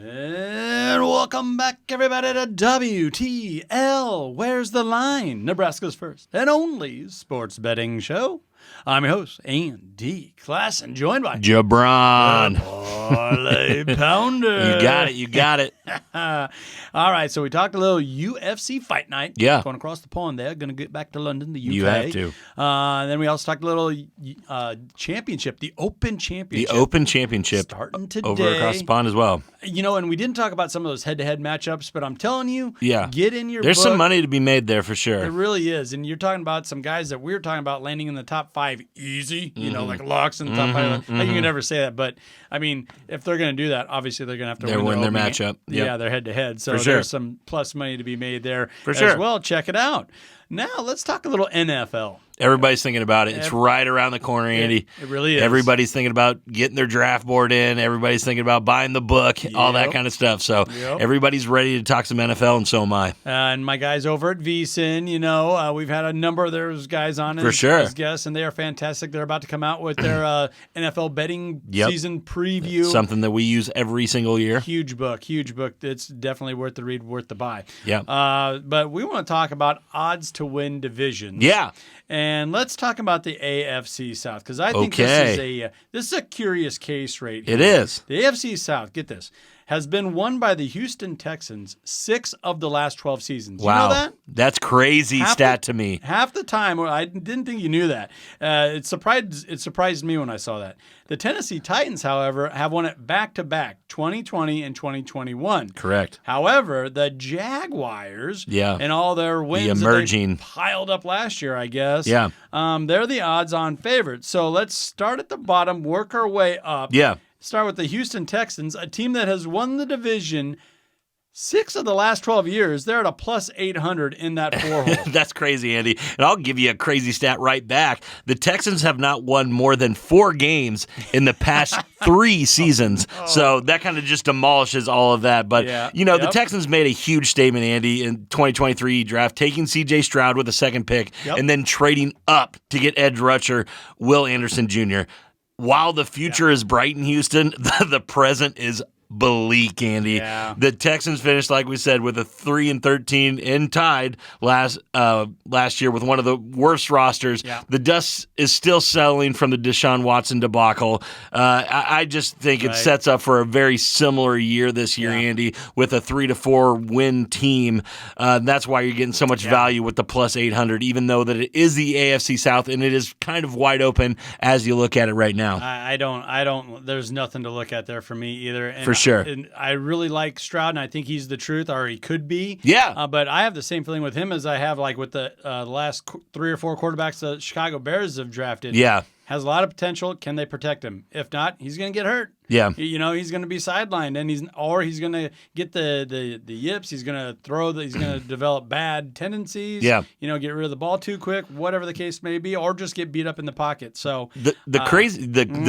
And welcome back, everybody, to WTL. Where's the Line? Nebraska's first and only sports betting show. I'm your host, Andy Klassen, joined by Jabron. Parlay Pounder. You got it. All right, so we talked a little UFC fight night. Yeah. Going across the pond there. Going to get back to London, the UK. You have to. And then we also talked a little championship, the Open Championship. The Open Championship. Starting today. Over across the pond as well. You know, and we didn't talk about some of those head-to-head matchups, but I'm telling you, get in your There's book. some money to be made there for sure. It really is. And you're talking about some guys that we're talking about landing in the top 5 easy, you know, like locks in the top 5. You can never say that, but I mean, if they're going to do that, obviously they're going to have to win their matchup. Yeah, their head-to-head. So there's some plus money to be made there as well. Check it out. Now, let's talk a little NFL. Everybody's thinking about it. It's right around the corner, Andy. It really is. Everybody's thinking about getting their draft board in. Everybody's thinking about buying the book, all that kind of stuff. So everybody's ready to talk some NFL, and so am I. And my guys over at VSiN, you know, we've had a number of those guys on as guests, and they are fantastic. They're about to come out with their NFL betting season preview. Something that we use every single year. Huge book. It's definitely worth the read, worth the buy. Yeah. But we want to talk about odds to win divisions. Yeah. And let's talk about the AFC South, because I think this is a curious case right here. It is. The AFC South, get this, has been won by the Houston Texans 6 of the last 12 seasons. Wow. You know that? That's crazy stat to me. Half the time, I didn't think you knew that. It surprised me when I saw that. The Tennessee Titans, however, have won it back-to-back, 2020 and 2021. Correct. However, the Jaguars and all their wins that they piled up last year, I guess, they're the odds-on favorites. So let's start at the bottom, work our way up. Yeah. Start with the Houston Texans, a team that has won the division 6 of the last 12 years. They're at a plus 800 in that 4 hole. That's crazy, Andy. And I'll give you a crazy stat right back. The Texans have not won more than 4 games in the past 3 seasons. So that kind of just demolishes all of that. But, the Texans made a huge statement, Andy, in 2023 draft, taking C.J. Stroud with the 2nd pick and then trading up to get edge rusher Will Anderson Jr. While the future is bright in Houston, the present is bleak, Andy. Yeah. The Texans finished, like we said, with a 3-13 and tied last year with one of the worst rosters. Yeah. The dust is still settling from the Deshaun Watson debacle. I just think it sets up for a very similar year this year, Andy, with a 3-4 win team. That's why you're getting so much value with the plus 800, even though that it is the AFC South and it is kind of wide open as you look at it right now. I don't. There's nothing to look at there for me either. And for sure. And I really like Stroud, and I think he's the truth, or he could be. Yeah. But I have the same feeling with him as I have like with the last 3 or 4 quarterbacks the Chicago Bears have drafted. Yeah. Has a lot of potential. Can they protect him? If not, he's going to get hurt. Yeah. He's going to be sidelined, and he's going to get the yips. He's going to he's going to develop bad tendencies. Yeah. Get rid of the ball too quick, whatever the case may be, or just get beat up in the pocket. So the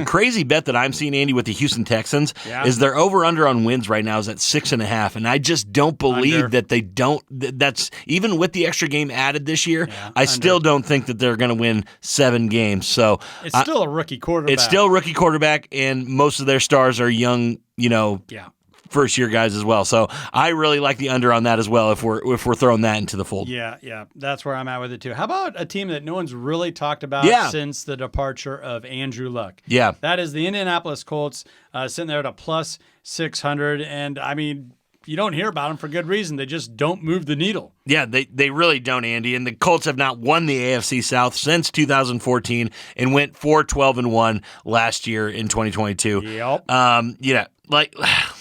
crazy bet that I'm seeing, Andy, with the Houston Texans is their over/under on wins right now is at 6.5, and I just don't believe that they don't. That's even with the extra game added this year. I still don't think that they're going to win 7 games. So it's still a rookie quarterback. It's still a rookie quarterback, and most of their stars are young, first-year guys as well. So I really like the under on that as well if we're throwing that into the fold. Yeah. That's where I'm at with it, too. How about a team that no one's really talked about since the departure of Andrew Luck? Yeah. That is the Indianapolis Colts, sitting there at a plus 600. And, I mean, you don't hear about them for good reason. They just don't move the needle. Yeah, they really don't, Andy. And the Colts have not won the AFC South since 2014 and went 4-12-1 last year in 2022. Yep.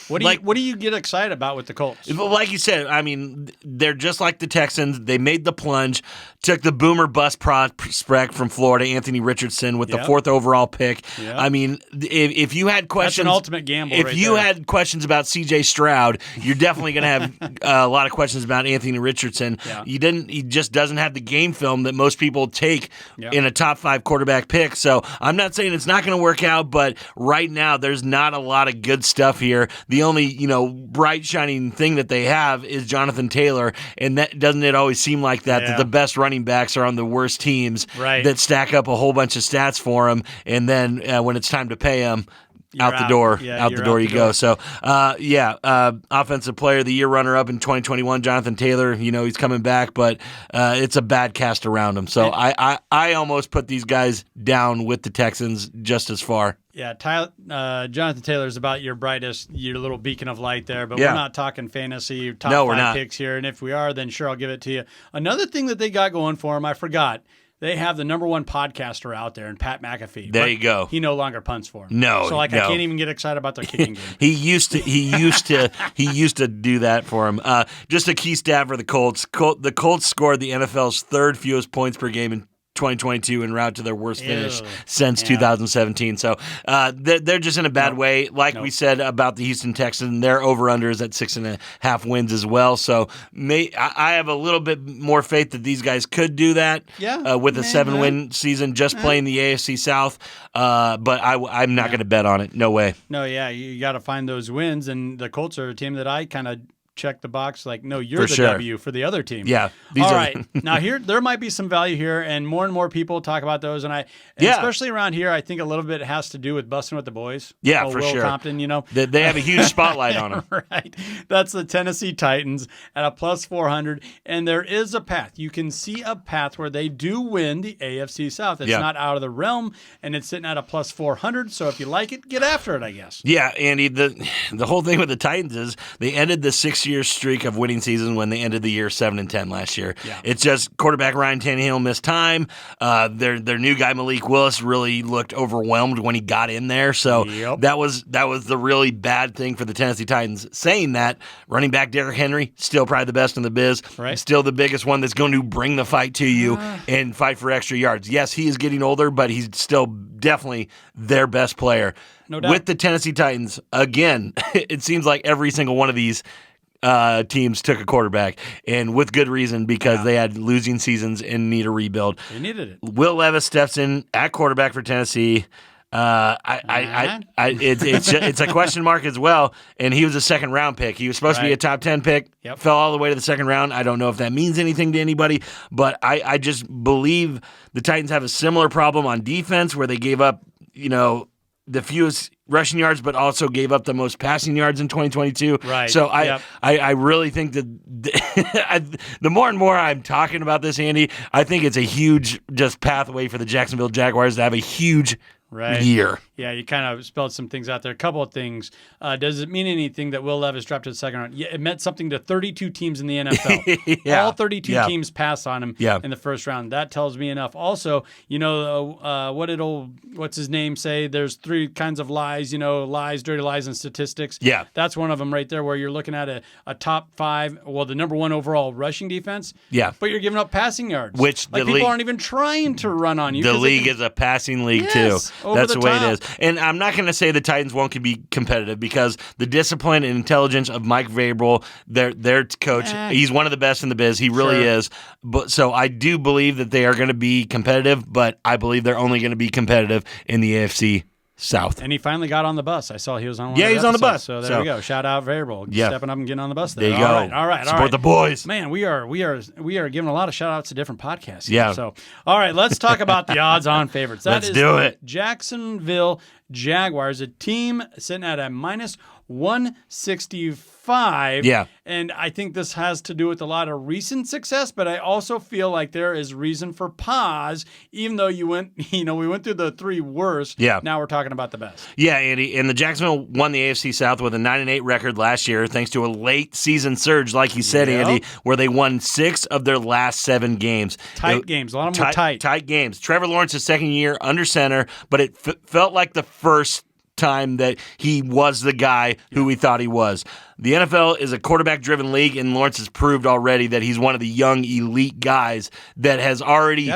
What do you get excited about with the Colts? Like you said, I mean, they're just like the Texans. They made the plunge, took the boomer bust prospect from Florida, Anthony Richardson, with the 4th overall pick. Yep. I mean, if you had questions, that's an ultimate gamble. If you had questions about C.J. Stroud, you're definitely going to have a lot of questions about Anthony Richardson. Yeah. He just doesn't have the game film that most people take in a top 5 quarterback pick. So I'm not saying it's not going to work out, but right now there's not a lot of good stuff here. The only, bright shining thing that they have is Jonathan Taylor, and that doesn't it always seem like that the best running backs are on the worst teams that stack up a whole bunch of stats for him, and then when it's time to pay them, out the door. Out the door you go. So, Offensive Player of the Year runner-up in 2021, Jonathan Taylor. He's coming back, but it's a bad cast around him. So I almost put these guys down with the Texans just as far. Yeah, Jonathan Taylor's about your little beacon of light there, but we're not talking fantasy top 5 picks here. And if we are, then sure, I'll give it to you. Another thing that they got going for them, I forgot. They have the number 1 podcaster out there, and Pat McAfee. There you go. He no longer punts for him. No, so I can't even get excited about their kicking game. He used to do that for him. Just a key stat for the Colts. The Colts scored the NFL's 3rd fewest points per game in 2022 en route to their worst finish since 2017. So they're just in a bad way. We said about the Houston Texans, their over-under is at 6.5 wins as well. So I have a little bit more faith that these guys could do that with a 7-win season just playing the AFC South. But I'm not going to bet on it. No way. No, you got to find those wins, and the Colts are a team that I kind of check the box no, you're the W for the other team. Yeah. All right. Now there might be some value here, and more people talk about those, and especially around here, I think a little bit has to do with busting with the boys. Yeah, for Will sure. Compton, They have a huge spotlight on them. Right. That's the Tennessee Titans at a plus 400, and there is a path. You can see a path where they do win the AFC South. It's not out of the realm, and it's sitting at a plus 400, so if you like it, get after it, I guess. Yeah, Andy, the whole thing with the Titans is they ended the 6-year streak of winning season when they ended the year 7-10 last year. Yeah. It's just quarterback Ryan Tannehill missed time. Their new guy Malik Willis really looked overwhelmed when he got in there. So that was the really bad thing for the Tennessee Titans. Saying that, running back Derrick Henry still probably the best in the biz. Right. Still the biggest one that's going to bring the fight to you and fight for extra yards. Yes, he is getting older, but he's still definitely their best player. No doubt. With the Tennessee Titans, again, it seems like every single one of these teams took a quarterback, and with good reason, because they had losing seasons and need a rebuild. They needed it. Will Levis steps in at quarterback for Tennessee. It's a question mark as well, and he was a 2nd-round pick. He was supposed to be a top 10 pick, fell all the way to the 2nd round. I don't know if that means anything to anybody, but I just believe the Titans have a similar problem on defense where they gave up, the fewest rushing yards, but also gave up the most passing yards in 2022. Right. So I really think that the more and more I'm talking about this, Andy, I think it's a huge just pathway for the Jacksonville Jaguars to have a huge year. Yeah, you kind of spelled some things out there. A couple of things. Does it mean anything that Will Levis dropped to the 2nd round? Yeah, it meant something to 32 teams in the NFL. All 32 teams passed on him in the 1st round. That tells me enough. Also, what's his name say? There's 3 kinds of lies, lies, dirty lies, and statistics. Yeah. That's one of them right there where you're looking at a top 5, the number 1 overall rushing defense. Yeah. But you're giving up passing yards. Which people aren't even trying to run on you. The league is a passing league, too. That's the way it is. And I'm not going to say the Titans won't be competitive because the discipline and intelligence of Mike Vrabel, their coach, he's one of the best in the biz. He really is. But so I do believe that they are going to be competitive, but I believe they're only going to be competitive in the AFC South. And he finally got on the bus. I saw he was on one. Yeah, he's on the bus. So there we go. Shout out Vrabel. Stepping up and getting on the bus there. There you go. All right. Support the boys. Man, we are giving a lot of shout outs to different podcasts. Yeah. So, all right, let's talk about the odds on favorites. Let's do it. Jacksonville Jaguars, a team sitting at a minus 165. Yeah. And I think this has to do with a lot of recent success, but I also feel like there is reason for pause, even though we went through the 3 worst. Yeah. Now we're talking about the best. Yeah, Andy. And the Jacksonville won the AFC South with a 9-8 record last year, thanks to a late season surge, like you said, Andy, where they won 6 of their last 7 games. Tight games. A lot of them were tight. Tight games. Trevor Lawrence's 2nd year under center, but it felt like the first time that he was the guy who we thought he was. The NFL is a quarterback-driven league, and Lawrence has proved already that he's one of the young elite guys that has already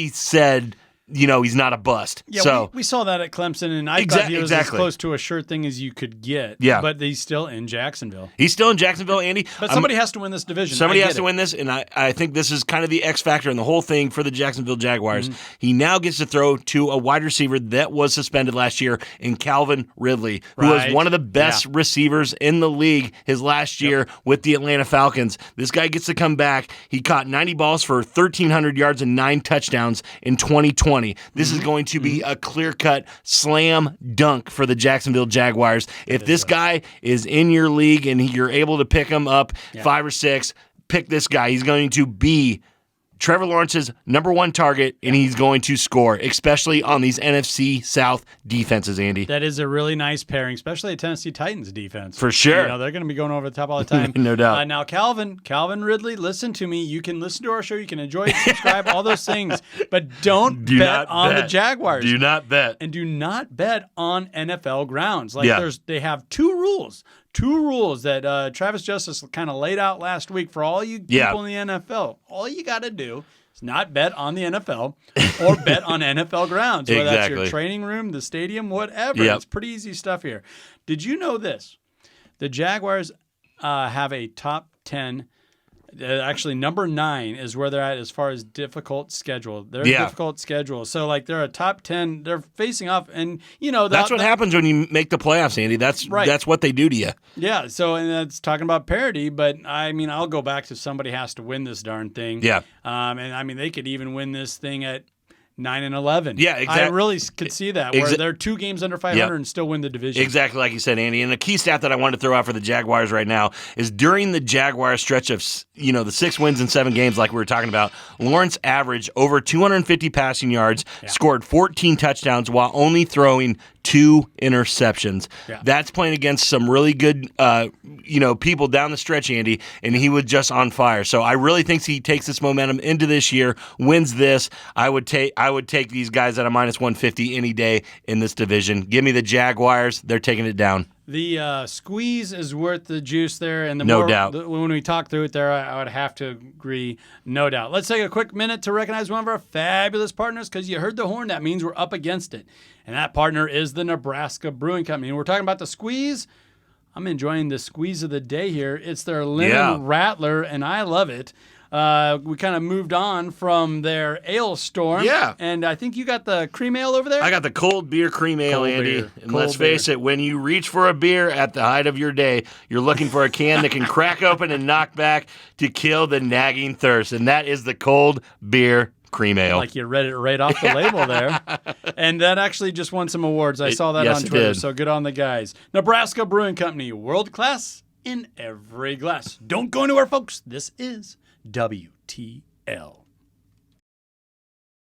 said, he's not a bust. Yeah, so we saw that at Clemson, and I thought he was as close to a sure thing as you could get. Yeah. But he's still in Jacksonville. He's still in Jacksonville, Andy. But somebody has to win this division. Somebody has to win this, and I think this is kind of the X factor in the whole thing for the Jacksonville Jaguars. Mm-hmm. He now gets to throw to a wide receiver that was suspended last year in Calvin Ridley, who was one of the best receivers in the league his last year with the Atlanta Falcons. This guy gets to come back. He caught 90 balls for 1,300 yards and 9 touchdowns in 2020. 20. This is going to be a clear-cut slam dunk for the Jacksonville Jaguars. If this guy is in your league and you're able to pick him up 5 or 6, pick this guy. He's going to be Trevor Lawrence's number 1 target, and he's going to score, especially on these NFC South defenses, Andy. That is a really nice pairing, especially a Tennessee Titans defense. For sure. They're going to be going over the top all the time. No doubt. Now, Calvin Ridley, listen to me. You can listen to our show. You can enjoy it, subscribe, all those things. But don't bet on the Jaguars. Do not bet. And do not bet on NFL grounds. They have 2 rules. 2 rules that Travis Justice kind of laid out last week for all you people in the NFL. All you got to do is not bet on the NFL or bet on NFL grounds, whether that's your training room, the stadium, whatever. It's pretty easy stuff here. Did you know this? The Jaguars have a top 10. Actually, number 9 is where they're at as far as difficult schedule. They're a difficult schedule. So, they're a top 10. They're facing off, and, that's what happens when you make the playoffs, Andy. That's what they do to you. Yeah, so, and that's talking about parity, but, I'll go back to somebody has to win this darn thing. Yeah. And, they could even win this thing at 9-11. Yeah, exactly. I really could see that, where they're 2 games under 500 and still win the division. Exactly like you said, Andy. And the key stat that I wanted to throw out for the Jaguars right now is during the Jaguars stretch of, the 6 wins in 7 games like we were talking about, Lawrence averaged over 250 passing yards, scored 14 touchdowns while only throwing 2 interceptions. Yeah. That's playing against some really good, people down the stretch, Andy, and he was just on fire. So I really think he takes this momentum into this year, wins this. I would take these guys at a minus 150 any day in this division. Give me the Jaguars. They're taking it down. The squeeze is worth the juice there, and no doubt. When we talk through it there, I would have to agree, no doubt. Let's take a quick minute to recognize one of our fabulous partners, because you heard the horn. That means we're up against it, and that partner is the Nebraska Brewing Company. And we're talking about the squeeze. I'm enjoying the squeeze of the day here. It's their lemon rattler, and I love it. We kind of moved on from their ale storm. Yeah. And I think you got the cream ale over there? I got the cold beer cream ale, Andy. And let's face it, when you reach for a beer at the height of your day, you're looking for a can that can crack open and knock back to kill the nagging thirst. And that is the cold beer cream ale. Like you read it right off the label there. And that actually just won some awards. I saw that on Twitter, so good on the guys. Nebraska Brewing Company, world class in every glass. Don't go anywhere, folks. This is WTL.